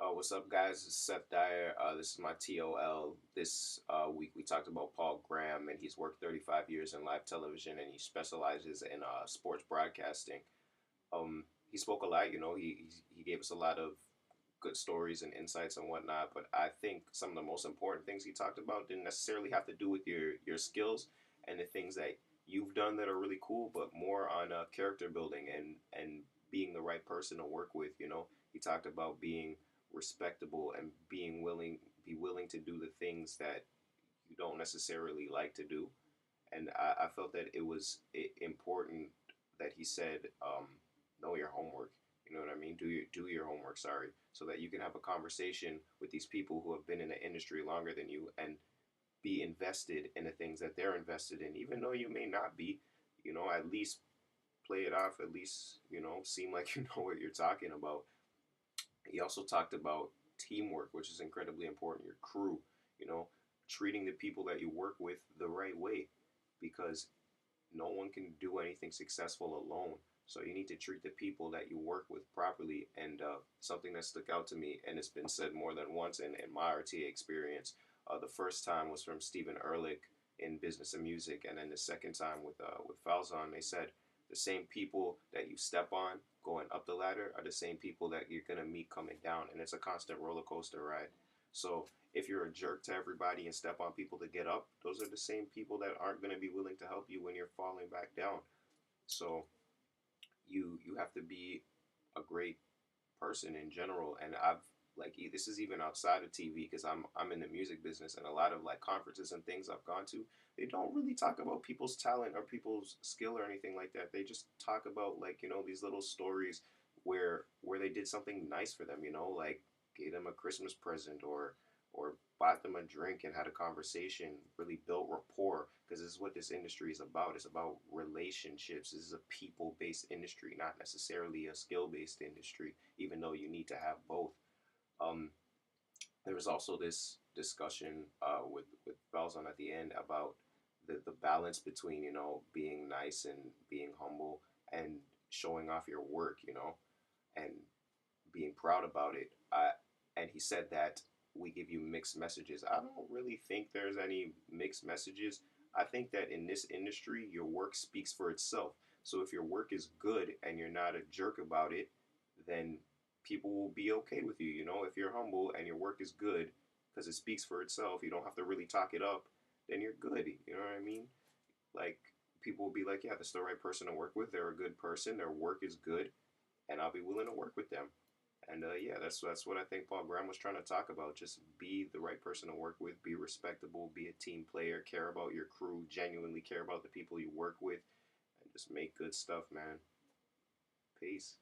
What's up, guys? This is Seth Dyer. This is my TOL. This week we talked about Paul Graham, and he's worked 35 years in live television, and he specializes in sports broadcasting. He spoke a lot, he gave us a lot of good stories and insights and whatnot. But I think some of the most important things he talked about didn't necessarily have to do with your skills and the things that you've done that are really cool, but more on character building and being the right person to work with. He talked about being respectable and be willing to do the things that you don't necessarily like to do. And I felt that it was important that he said, know your homework. You know what I mean? Do your homework. Sorry, so that you can have a conversation with these people who have been in the industry longer than you and be invested in the things that they're invested in, even though you may not be. At least play it off. At least seem like you know what you're talking about. He also talked about teamwork, which is incredibly important. Your crew, you know, treating the people that you work with the right way, because no one can do anything successful alone. So you need to treat the people that you work with properly. And something that stuck out to me, and it's been said more than once in my RTA experience. The first time was from Stephen Ehrlich in Business and Music, and then the second time with Falzon, they said the same people that you step on going up the ladder are the same people that you're gonna meet coming down, and it's a constant roller coaster ride. So if you're a jerk to everybody and step on people to get up, those are the same people that aren't going to be willing to help you when you're falling back down. So you have to be a great person in general. And I've like this is even outside of TV, because I'm in the music business, and a lot of like conferences and things I've gone to, they don't really talk about people's talent or people's skill or anything like that. They just talk about, like, these little stories where they did something nice for them, like gave them a Christmas present, or bought them a drink and had a conversation, really built rapport, because this is what this industry is about. It's about relationships. This is a people based industry, not necessarily a skill based industry, even though you need to have both. Um, there was also this discussion with Belzon at the end about the balance between being nice and being humble and showing off your work, and being proud about it. And he said that we give you mixed messages. I don't really think there's any mixed messages. I think that in this industry, your work speaks for itself. So if your work is good and you're not a jerk about it, then people will be okay with you. If you're humble and your work is good because it speaks for itself, you don't have to really talk it up, then you're good. You know what I mean? Like, people will be like, yeah, that's the right person to work with. They're a good person. Their work is good, and I'll be willing to work with them. And yeah, that's what I think Paul Graham was trying to talk about. Just be the right person to work with, be respectable, be a team player, care about your crew, genuinely care about the people you work with, and just make good stuff, man. Peace.